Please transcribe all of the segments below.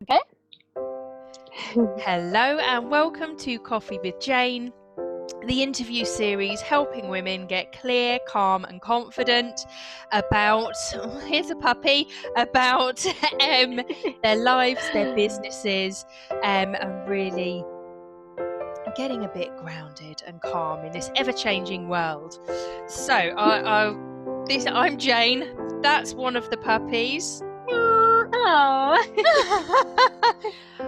Okay. Hello and welcome to Coffee with Jane, the interview series helping women get clear, calm and confident about, here's a puppy, about their lives, their businesses, and really getting a bit grounded and calm in this ever-changing world. So, I'm Jane, that's one of the puppies. Oh.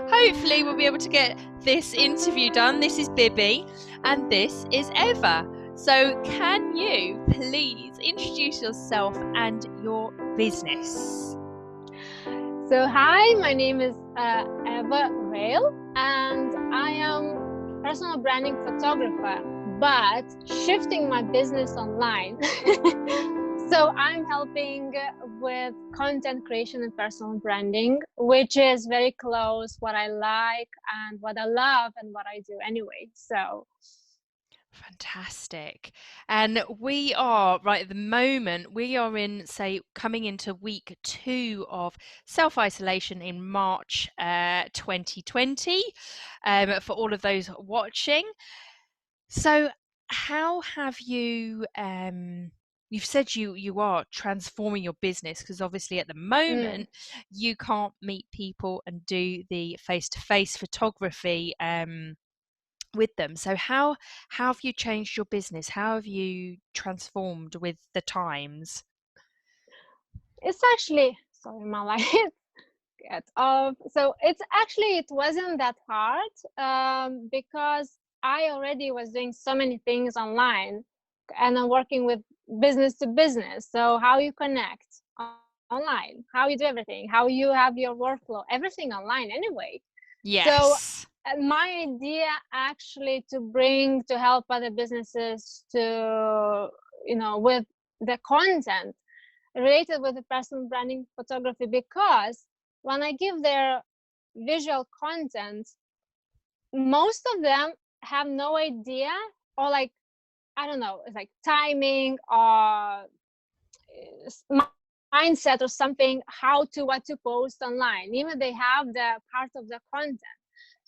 Hopefully we'll be able to get this interview done. This is Bibby and this is Eva. So can you please introduce yourself and your business? So hi, my name is Eva Rale and I am personal branding photographer, but shifting my business online. So I'm helping with content creation and personal branding, which is very close what I like and what I love and what I do anyway. So Fantastic. And we are right at the moment, we are coming into week 2 of self-isolation in March 2020 for all of those watching. So how have you you've said you are transforming your business because obviously at the moment you can't meet people and do the face-to-face photography with them. So how have you changed your business? How have you transformed with the times? it's actually, sorry, my life. So it wasn't that hard because I already was doing so many things online and I'm working with business to business. So how you connect online, how you do everything, how you have your workflow, everything online anyway. So Yes. my idea actually to help other businesses to, with the content related with the personal branding photography, because when I give their visual content, most of them have no idea, or like, I don't know, it's like timing or mindset or something, what to post online. Even they have the part of the content,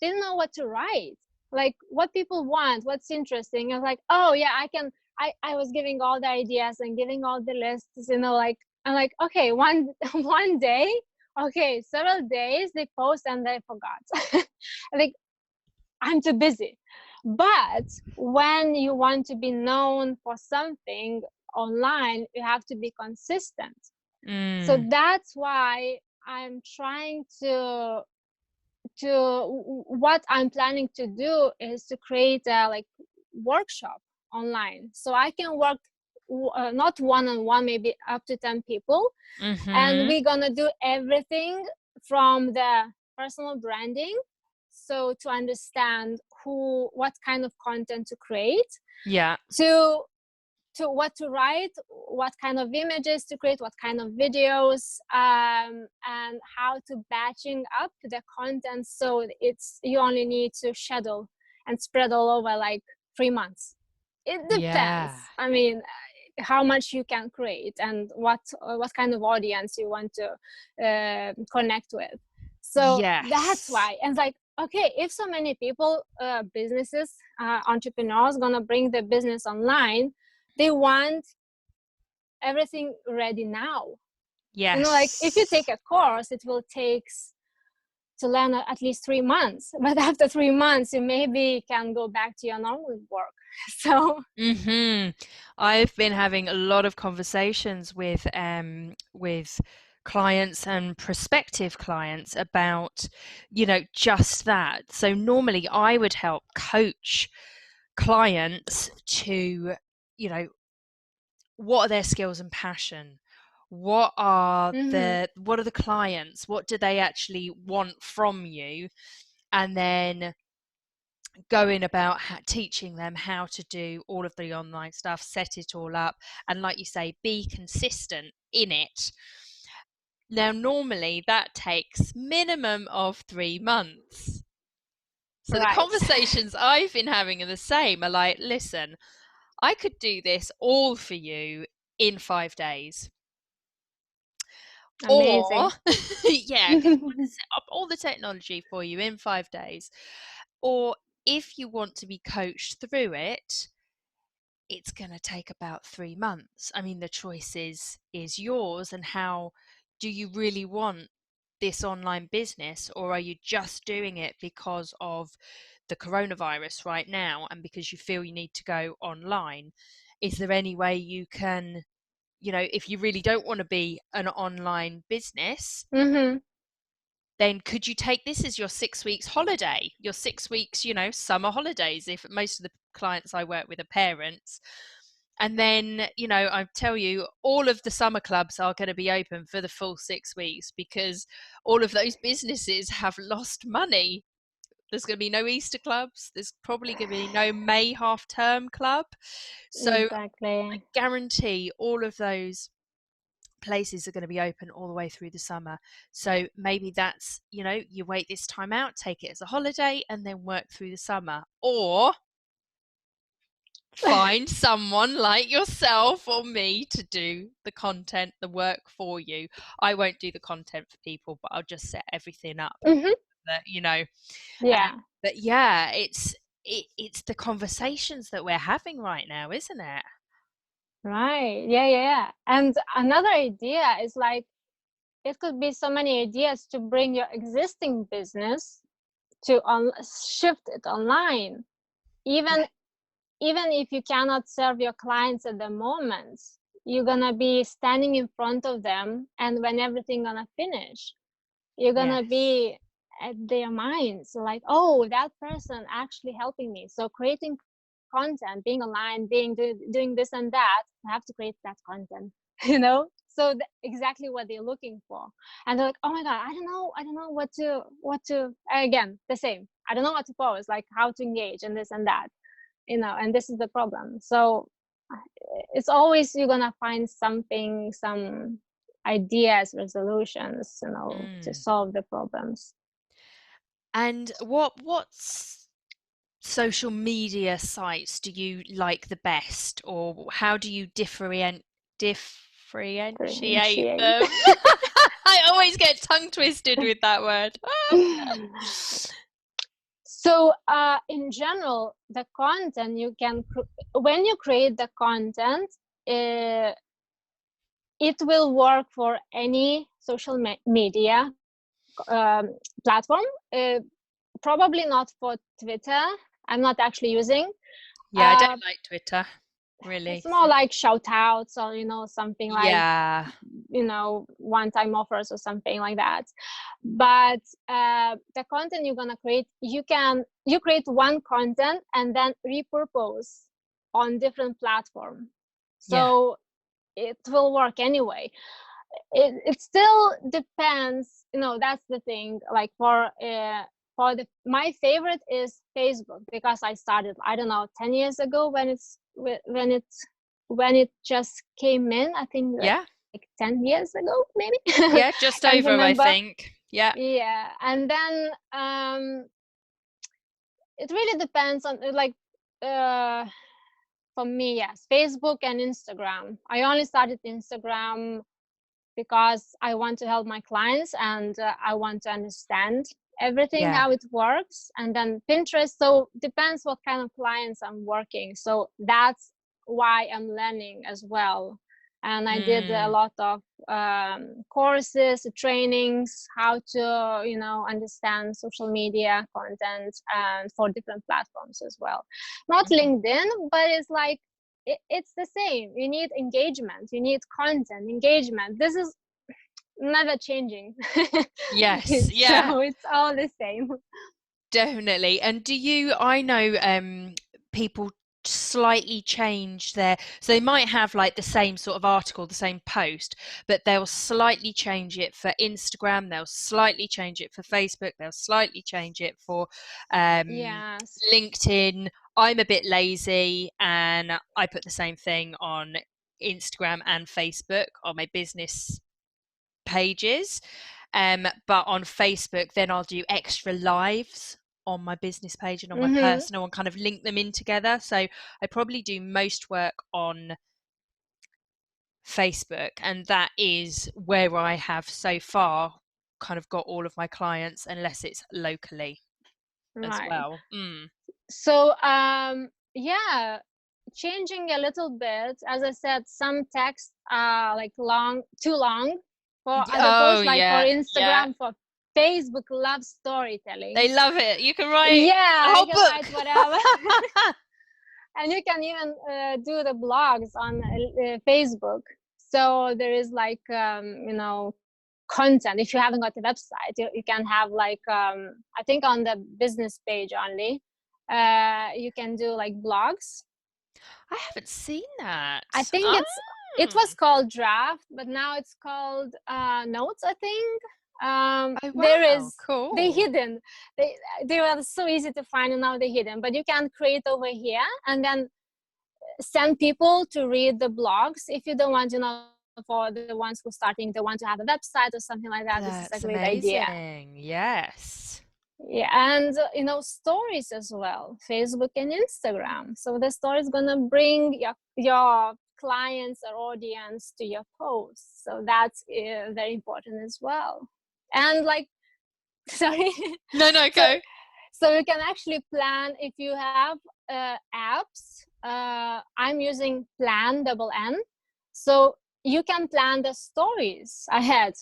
they don't know what to write, like what people want, what's interesting. I was like, oh yeah, I was giving all the ideas and giving all the lists, like I'm like, okay, one day, okay, several days they post and they forgot. Like, I'm too busy. But when you want to be known for something online, you have to be consistent. So that's why I'm trying what I'm planning to do is to create a like workshop online, so I can work not one-on-one, maybe up to 10 people. And we're gonna do everything from the personal branding, so to understand what kind of content to create, Yeah. to what to write, what kind of images to create, what kind of videos, and how to batching up the content, so you only need to schedule and spread all over like 3 months. It Yeah. depends, I mean, how much you can create and what kind of audience you want to connect with. So that's Yes. why. And like, okay, if so many people, businesses, entrepreneurs gonna bring their business online, they want everything ready now. Like if you take Yes. a course, it will take to learn at least 3 months, but after 3 months you maybe can go back to your normal work. So I've been having a lot of conversations with clients and prospective clients about, just that. So normally I would help coach clients to, what are their skills and passion? What are the clients? What do they actually want from you? And then going about teaching them how to do all of the online stuff, set it all up, and like you say, be consistent in it. Now, normally that takes minimum of 3 months. So the right. conversations I've been having are the same. Are like, listen, I could do this all for you in 5 days. Or Amazing. yeah, because we want to set up all the technology for you in 5 days. Or if you want to be coached through it, it's going to take about 3 months. I mean, the choice is yours. And how do you really want this online business, or are you just doing it because of the coronavirus right now and because you feel you need to go online? Is there any way you can, if you really don't want to be an online business, Mm-hmm. then could you take this as your 6 weeks holiday, your 6 weeks, summer holidays, if most of the clients I work with are parents? And then, I tell you, all of the summer clubs are going to be open for the full 6 weeks because all of those businesses have lost money. There's going to be no Easter clubs. There's probably going to be no May half term club. So I Exactly. guarantee all of those places are going to be open all the way through the summer. So maybe that's, you wait this time out, take it as a holiday, and then work through the summer. Or find someone like yourself or me to do the content, the work for you. I won't do the content for people, but I'll just set everything up Mm-hmm. that. Yeah. But yeah, it's the conversations that we're having right now, isn't it? Right. Yeah, yeah, yeah. And another idea is like, it could be so many ideas to bring your existing business to shift it online. Yeah. Even if you cannot serve your clients at the moment, you're gonna be standing in front of them, and when everything gonna finish, you're gonna Yes. be at their minds like, oh, that person actually helping me. So creating content, being online, doing this and that, I have to create that content. So exactly what they're looking for. And they're like, oh my god, I don't know what to again, the same, I don't know what to post, like how to engage and this and that, and this is the problem. So it's always, you're gonna find something, some ideas, resolutions, to Mm. solve the problems. And what's social media sites do you like the best, or how do you differentiate Differentiate. them? I always get tongue twisted with that word. So in general, the content you can when you create the content, uh, it will work for any social media um, platform. Probably not for Twitter. I'm not actually using. Yeah, I don't Uh, like Twitter, it's really. more like shout outs, or something like, Yeah, one-time offers or something like that. But the content you're gonna create, you create one content and then repurpose on different platform, yeah. so it will work anyway. It still depends, that's the thing. Like my favorite is Facebook, because I started, I don't know, 10 years ago, when it just came in, I think, Yeah, like 10 years ago, maybe. yeah, just Can't over, I remember. think. Yeah, Yeah, and then it really depends on, like, uh for me, yes, Facebook and Instagram. I only started Instagram because I want to help my clients, and I want to understand everything, yeah. how it works. And then Pinterest, so depends what kind of clients I'm working. So that's why I'm learning as well. And I did a Mm, lot of courses, trainings, how to, understand social media content, and for different platforms as well. Not mhm. LinkedIn, but it's like, it's the same. You need engagement, you need content engagement. This is never changing. Yes, yeah. So it's all the same. Definitely. And I know people slightly change so they might have like the same sort of article, the same post, but they'll slightly change it for Instagram, they'll slightly change it for Facebook, they'll slightly change it for Yes. LinkedIn. I'm a bit lazy and I put the same thing on Instagram and Facebook on my business pages. But on Facebook, then I'll do extra lives on my business page and on my Mm-hmm. personal and kind of link them in together. So I probably do most work on Facebook, and that is where I have so far kind of got all of my clients, unless it's locally as Right. well. So yeah, changing a little bit. As I said, some texts are like too long for other Oh posts, like for yeah, yeah. Instagram. For Facebook loves storytelling. They love it. You can write Yeah, a you whole can write book. whatever. And you can even do the blogs on Facebook. So there is like content. If you haven't got the website, you can have like I think on the business page only, you can do like blogs. I haven't seen that. I think it Oh. was called draft, but now it's called notes, I think. Oh There wow, is they cool. hidden. They were so easy to find, and now they're hidden. But you can create over here and then send people to read the blogs. If you don't want, for the ones who starting, they want to have a website or something like that, this is a That's great idea. amazing. Yes. Yeah, and stories as well, Facebook and Instagram. So the story is gonna bring your clients or audience to your posts. So that's very important as well. And like, sorry. No, no, so go. so you can actually plan if you have apps. I'm using Plan double N, so you can plan the stories ahead.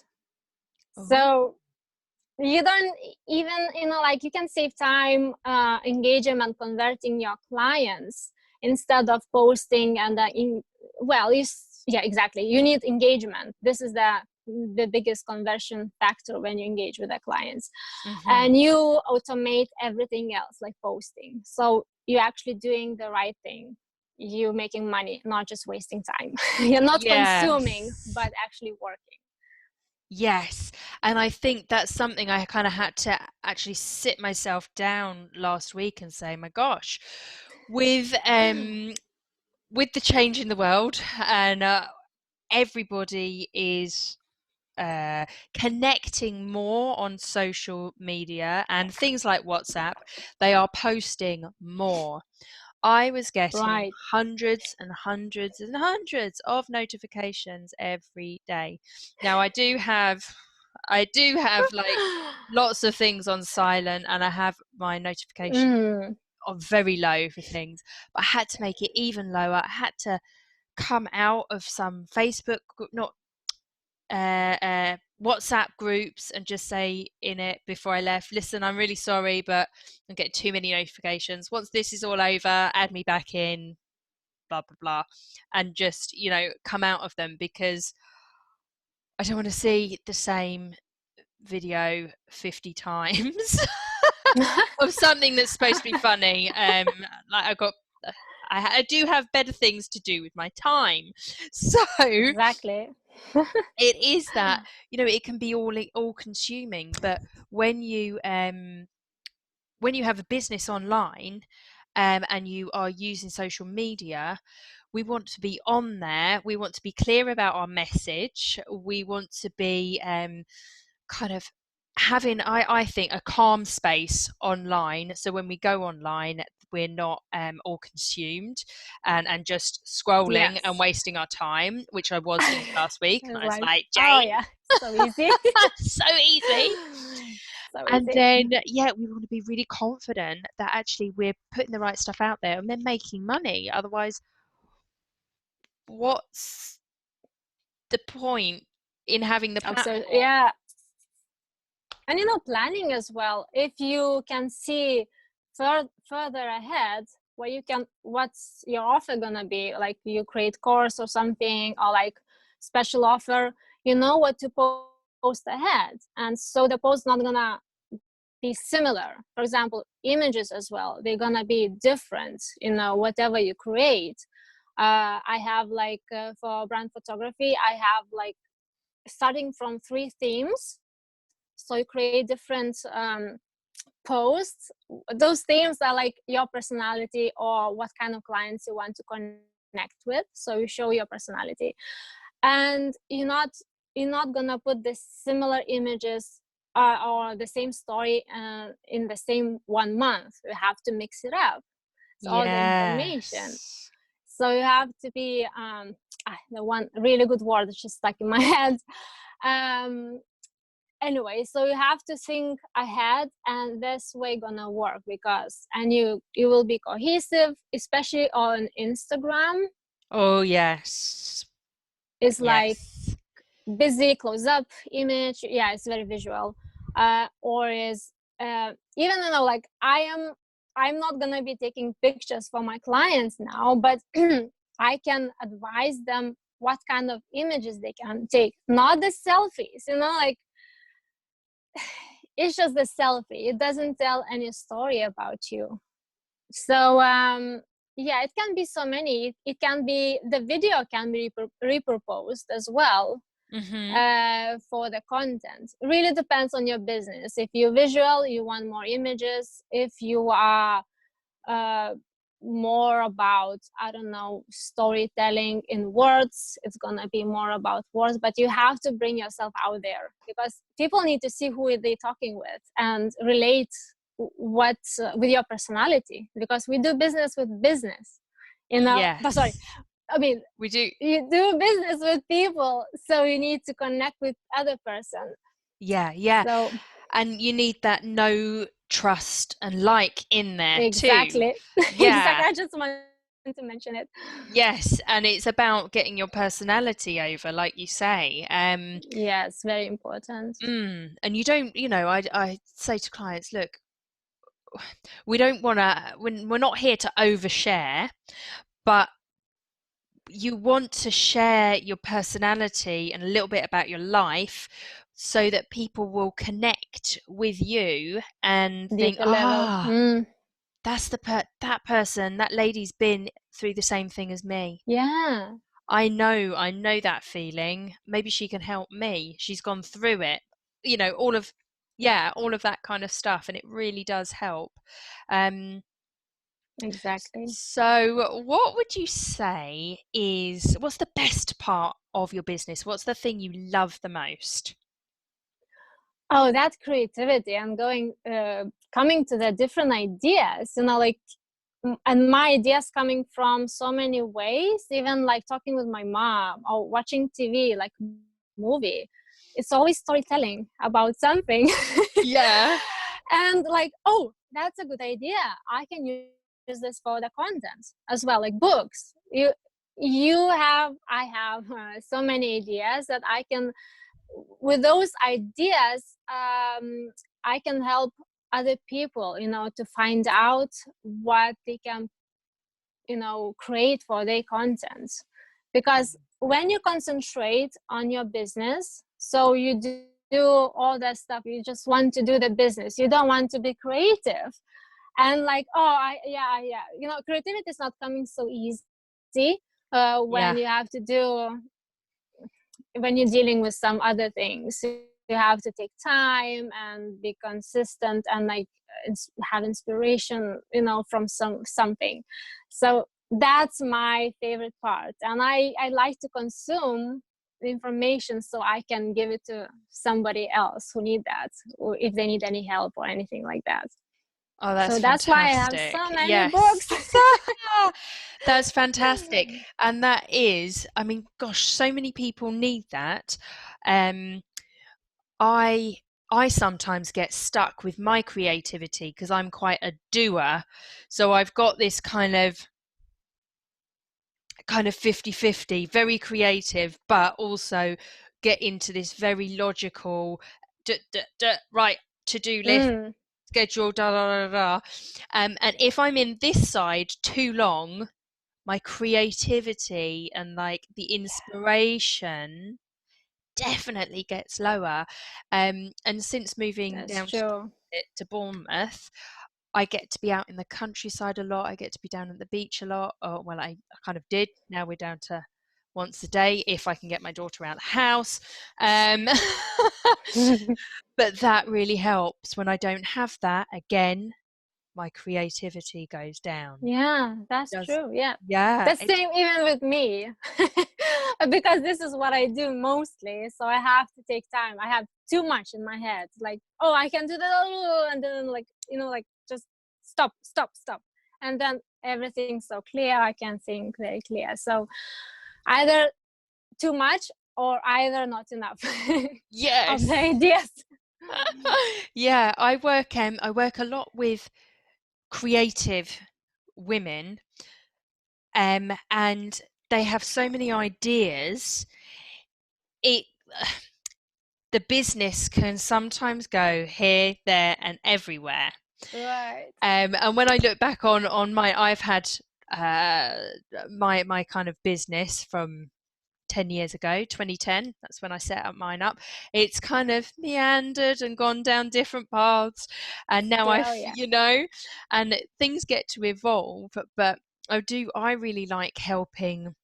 Oh. So you don't even like you can save time, engagement, converting your clients instead of posting and yeah, exactly, you need engagement. This is the biggest conversion factor when you engage with the clients. And you automate everything else like posting, so you're actually doing the right thing. You're making money, not just wasting time. You're not consuming Yes. but actually working. Yes. And I think that's something I kind of had to actually sit myself down last week and say, my gosh, with the change in the world, and everybody is connecting more on social media and things like WhatsApp, they are posting more. I was getting Right. hundreds and hundreds and hundreds of notifications every day. Now I do have like lots of things on silent, and I have my notifications Mm. are very low for things, but I had to make it even lower. I had to come out of some Facebook, not WhatsApp groups, and just say in it before I left, listen, I'm really sorry, but I'm getting too many notifications. Once this is all over, add me back in, blah, blah, blah. And just, come out of them, because I don't want to see the same video 50 times of something that's supposed to be funny. Like I do have better things to do with my time. So Exactly. it is that, it can be all consuming, but when you have a business online, and you are using social media, we want to be on there, we want to be clear about our message, we want to be kind of having, I think, a calm space online, so when we go online we're not all consumed and just scrolling and Yes. wasting our time, which I was doing last week, and It's I was like, like, oh Jane, yeah, so easy. so easy. So And easy. then, yeah, we want to be really confident that actually we're putting the right stuff out there and then making money. Otherwise, what's the point in having the So platform? yeah, and planning as well. If you can see further ahead, what's your offer gonna be, like you create course or something, or like special offer, you know what to post ahead, and so the post not gonna be similar. For example, images as well, they're gonna be different, whatever you create. I have like for brand photography, I have like starting from 3 themes. So you create different posts. Those themes are like your personality or what kind of clients you want to connect with. So you show your personality, and you're not gonna put the similar images or the same story in the same 1 month. You have to mix it up. It's all the information. Yes. So you have to be the one really good word that's just stuck in my head. Anyway, so you have to think ahead, and this way gonna work, because and you will be cohesive, especially on Instagram. Oh yes. It's like Yes. busy close up image. Yeah, it's very visual. Or is even like I'm not gonna be taking pictures for my clients now, but I can advise them what kind of images they can take, not the selfies, like it's just a selfie. It doesn't tell any story about you. So yeah, it can be so many. It can be, the video can be repurposed as well Mm-hmm. for the content. Really depends on your business. If you're visual, you want more images. If you are more about, I don't know, storytelling in words, it's gonna be more about words. But you have to bring yourself out there, because people need to see who they're talking with and relate what with your personality, because we do business with business, but sorry, Yes. I mean, We do. you do business with people, so you need to connect with other person. Yeah. So And you need that know, trust, and like in there too. exactly. Exactly, Yeah. I just wanted to mention it. Yes, and it's about getting your personality over, like you say. Yeah, it's very important. And you don't, I say to clients, look, we don't want to, we're not here to overshare, but you want to share your personality and a little bit about your life so that people will connect with you and think, Deeper level. that's that person, that lady's been through the same thing as me. Yeah, I know that feeling. Maybe she can help me. She's gone through it. All of that kind of stuff, and it really does help. Um, exactly. so what would you say what's the best part of your business? What's the thing you love the most? Oh, that creativity and coming to the different ideas, like, and my ideas coming from so many ways, even like talking with my mom or watching TV, like movie. It's always storytelling about something. Yeah. And like, oh, that's a good idea. I can use this for the content as well, like books. I have so many ideas that I can, with those ideas, I can help other people, to find out what they can, create for their content. Because when you concentrate on your business, so you do all that stuff, you just want to do the business, you don't want to be creative. And like, yeah, creativity is not coming so easy when Yeah. you have to do, when you're dealing with some other things. You have to take time and be consistent, and like have inspiration, from something. So that's my favorite part, and I like to consume the information so I can give it to somebody else who need that, or if they need any help or anything like that. Oh, that's So that's why I have so fantastic. many books. Yes. That's fantastic. And that is, I mean, gosh, so many people need that. Um, I I sometimes get stuck with my creativity because I'm quite a doer. So I've got this kind of 50-50, very creative, but also get into this very logical right, to-do list, Mm, schedule, da da da da. And if I'm in this side too long, my creativity and like the inspiration definitely gets lower. And since moving that's down true. to Bournemouth, I get to be out in the countryside a lot. I get to be down at the beach a lot. Oh, well, I kind of did. Now we're down to once a day if I can get my daughter out of the house. Um, but that really helps. When I don't have that, again, my creativity goes down. Yeah, that's Does true. Yeah. yeah, The same even with me. Because this is what I do mostly. So I have to take time. I have too much in my head. Like, oh, I can do that. And then like, like just stop. and then everything's so clear. I can think very clear. So either too much or either not enough Yes. of the ideas. Yeah, I work a lot with creative women, and they have so many ideas. It the business can sometimes go here, there, and everywhere. Right. And when I look back on I've had my kind of business from 10 years ago, 2010, that's when I set up mine up. It's kind of meandered and gone down different paths, and now Still, yeah. and things get to evolve. But I really like helping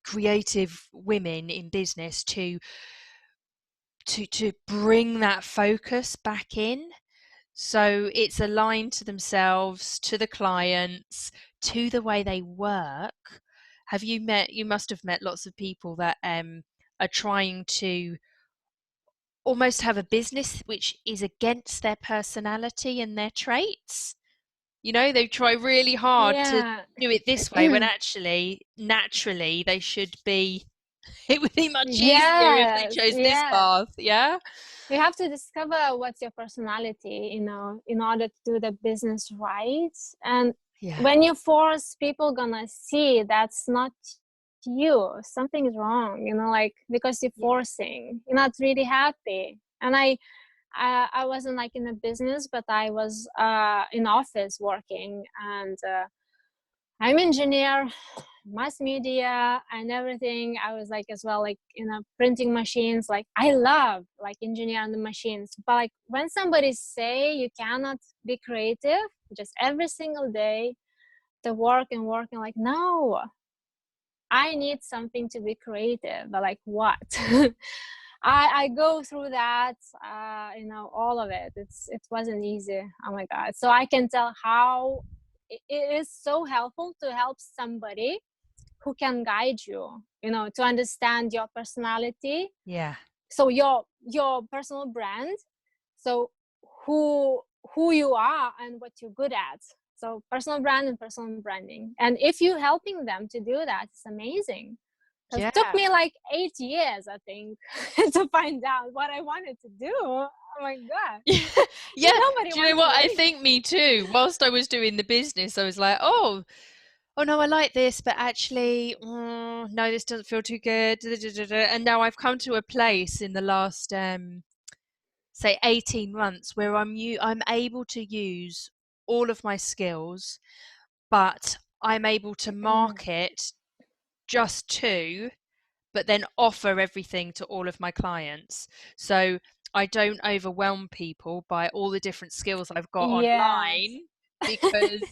creative women in business to bring that focus back in, so it's aligned to themselves, to the clients, to the way they work. You must have met lots of people that are trying to almost have a business which is against their personality and their traits. They try really hard to Yeah. do it this way, when actually, naturally, they should be, it would be much easier if they Yes, chose this yes. path. Yeah. You have to discover what's your personality, in order to do the business right. And Yeah. when you force, people gonna see that's not you. Something is wrong, like, because you're forcing. You're not really happy. And I wasn't like in a business, but I was in office working, and I'm engineer, mass media and everything. I was like as well, like printing machines. Like I love like engineer on the machines, but like when somebody say you cannot be creative just every single day, the work and working, like no, I need something to be creative. But like what? I go through that, all of it. It wasn't easy. Oh my God. So I can tell how it is so helpful to help somebody who can guide you, to understand your personality. Yeah. So your personal brand. So who you are and what you're good at. So personal brand and personal branding. And if you're helping them to do that, it's amazing. Because it took Yeah. me like 8 years, I think, to find out what I wanted to do. Oh my God. Yeah. Nobody Do you know wants to what? I wait. think me too. Whilst I was doing the business, I was like, oh no, I like this, but actually, no, this doesn't feel too good. And now I've come to a place in the last, say, 18 months where I'm able to use all of my skills, but I'm able to market just to, but then offer everything to all of my clients. So I don't overwhelm people by all the different skills I've got Yes. online, because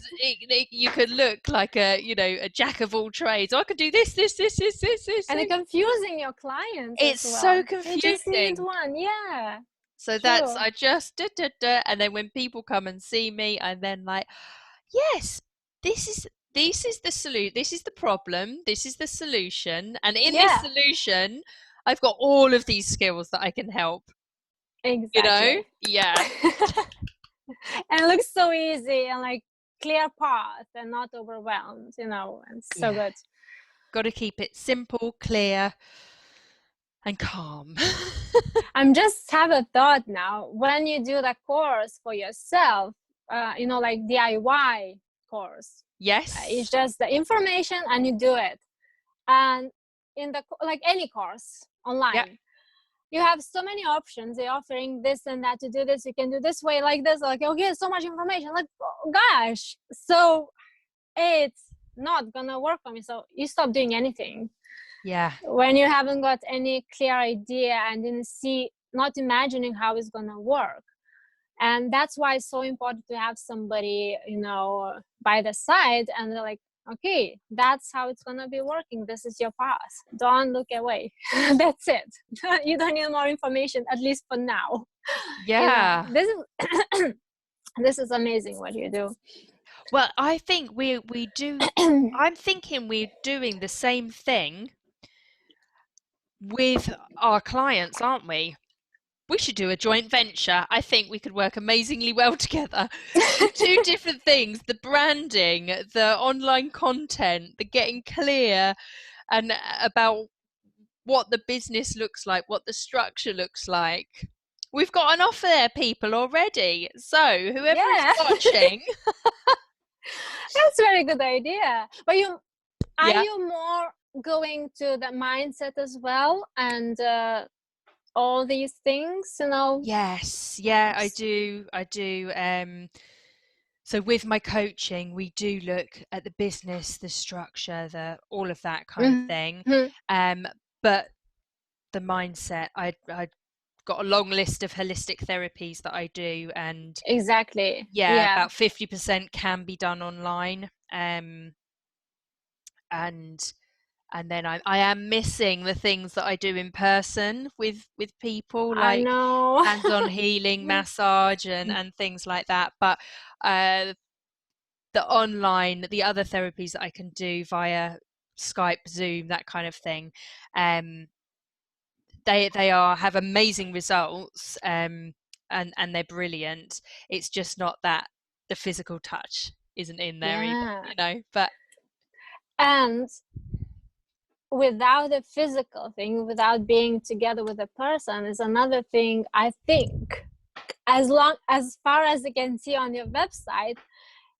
you could look like a jack of all trades. I could do this. And confusing your clients as It's so well. They just need confusing. one. Yeah, So true. I just and then when people come and see me, I'm then like, yes, this is the solution. This is the problem. This is the solution. And in this Yeah, solution, I've got all of these skills that I can help. exactly. Yeah, And it looks so easy and like clear path and not overwhelmed, and so yeah. good. Got to keep it simple, clear, and calm. I'm just have a thought now. When you do the course for yourself, like DIY course, it's Yes. just the information and you do it. And in the like any course Yeah. online, you have so many options. They're offering this and that to do this. You can do this way, like this. Like, okay, so much information. Like, oh, gosh. So it's not gonna work for me. So you stop doing anything Yeah. when you haven't got any clear idea and didn't see, not imagining how it's gonna work. And that's why it's so important to have somebody, by the side, and they're like, okay, that's how it's gonna be working. This is your path. Don't look away. That's it. You don't need more information, at least for now. Yeah. This is this is amazing what you do. Well, I think we do. I'm thinking we're doing the same thing with our clients, aren't we? we should do a joint venture. I think we could work amazingly well together. The two different things, the branding, the online content, the getting clear and about what the business looks like, what the structure looks like. We've got an offer there, people, already. So whoever is Yeah. watching, That's a very good idea. But are yeah, you more going to the mindset as well, and all these things, you know? yes, yeah, I do. So with my coaching, we do look at the business, the structure, the all of that kind of thing. Mhm. But the mindset, I got a long list of holistic therapies that I do, and Exactly. yeah, Yeah. about 50% can be done online. And then I am missing the things that I do in person with people, I like know. hands-on healing, massage, and things like that. But uh, the online, the other therapies that I can do via Skype, Zoom, that kind of thing, they have amazing results, and they're brilliant. It's just not that the physical touch isn't in there either, Yeah. you know. But And without a physical thing, without being together with a person, is another thing. I think, as far as you can see on your website,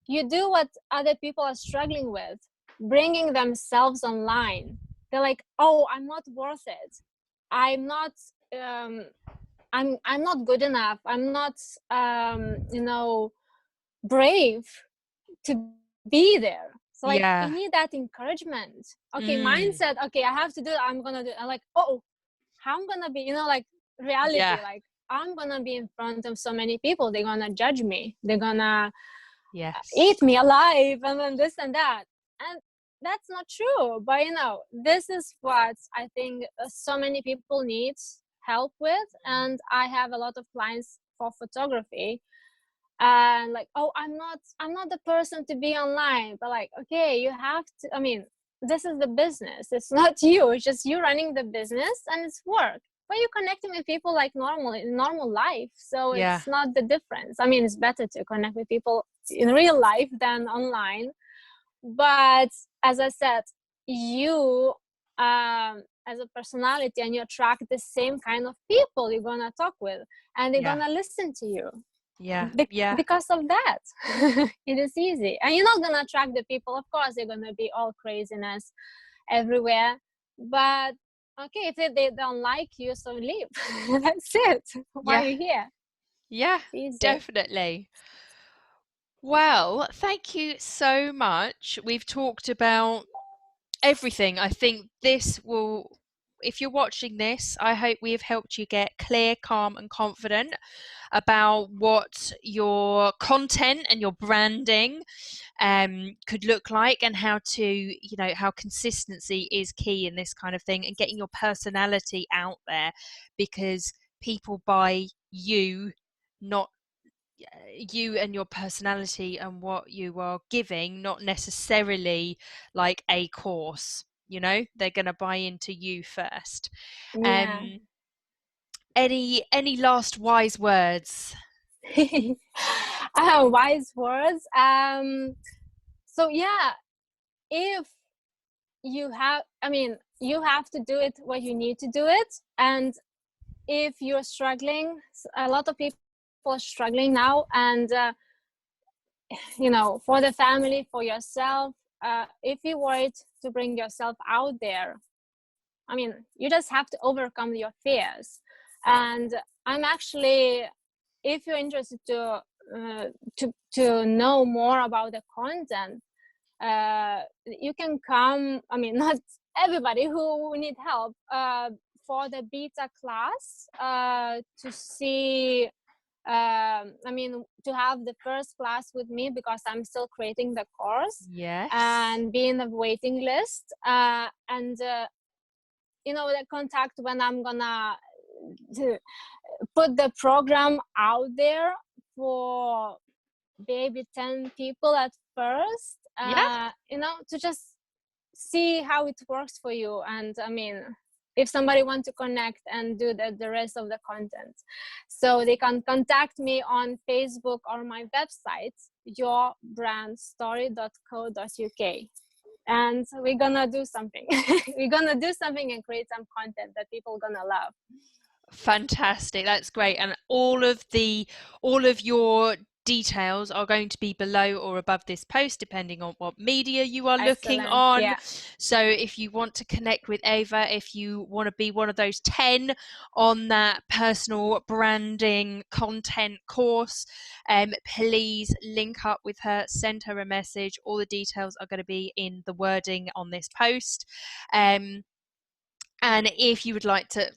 you do what other people are struggling with, bringing themselves online. They're like, oh, I'm not worth it, I'm not um I'm not good enough, I'm not you know, brave to be there. So like, you yeah, need that encouragement. Okay, mm, mindset, okay, I have to do it, I'm gonna do it. I'm like, oh, how I'm gonna be, you know, like reality, yeah, like I'm gonna be in front of so many people, they're gonna judge me, they're gonna yes, eat me alive, and then this and that. And that's not true. But you know, this is what I think so many people need help with. And I have a lot of clients for photography, and like, oh, I'm not the person to be online. But like, okay, you have to, I mean, this is the business, it's not you, it's just you running the business, and it's work. But you're connecting with people like normal in normal life, so yeah, it's not the difference. I mean, it's better to connect with people in real life than online. But as I said, you, as a personality, and you attract the same kind of people you're gonna talk with, and they're yeah, gonna listen to you yeah, yeah, because of that. It is easy, and you're not gonna attract the people, of course they're gonna be all craziness everywhere. But okay, if they don't like you, so leave. That's it. Why yeah, are you here? yeah, It's easy. definitely. Well, thank you so much. We've talked about everything. I think this will, if you're watching this, I hope we have helped you get clear, calm, and confident about what your content and your branding could look like, and how to, you know, how consistency is key in this kind of thing, and getting your personality out there, because people buy you, not you and your personality and what you are giving, not necessarily like a course. You know, they're going to buy into you first. Yeah. um any last wise words? Wise words. So yeah, if you have, I mean, you have to do it what you need to do it. And if you're struggling, a lot of people are struggling now, and you know, for the family, for yourself, if you're worried to bring yourself out there, I mean, you just have to overcome your fears. And I'm actually, if you're interested to know more about the content, you can come. I mean, not everybody who need help, for the beta class, to see. I mean, to have the first class with me, because I'm still creating the course Yes. and be in the waiting list. And you know, the contact when I'm gonna put the program out there for maybe 10 people at first, Yeah. you know, to just see how it works for you. And I mean, if somebody wants to connect and do the rest of the content. So they can contact me on Facebook or my website, yourbrandstory.co.uk. And we're gonna do something. We're gonna do something and create some content that people gonna love. Fantastic, that's great. And all of your details are going to be below or above this post, depending on what media you are looking Excellent. on. Yeah. So if you want to connect with Eva, if you want to be one of those 10 on that personal branding content course, please link up with her, send her a message. All the details are going to be in the wording on this post. And if you would like to,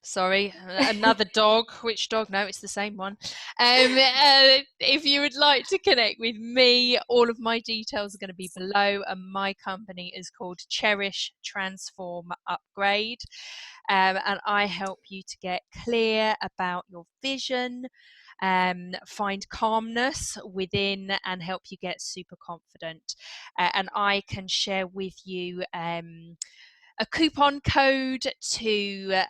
sorry, another dog. Which dog? No, it's the same one. If you would like to connect with me, all of my details are going to be below, and my company is called Cherish, Transform, Upgrade. And I help you to get clear about your vision, find calmness within, and help you get super confident. And I can share with you a coupon code to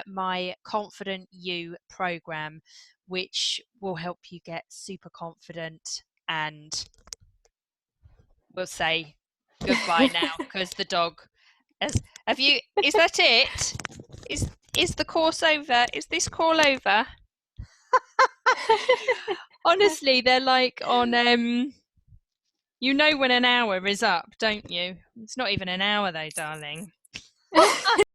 my Confident You program, which will help you get super confident. And we'll say goodbye now, because the dog has. Have you? Is that it? Is the course over? Is this call over? Honestly, they're like on you know when an hour is up, don't you? It's not even an hour though, darling.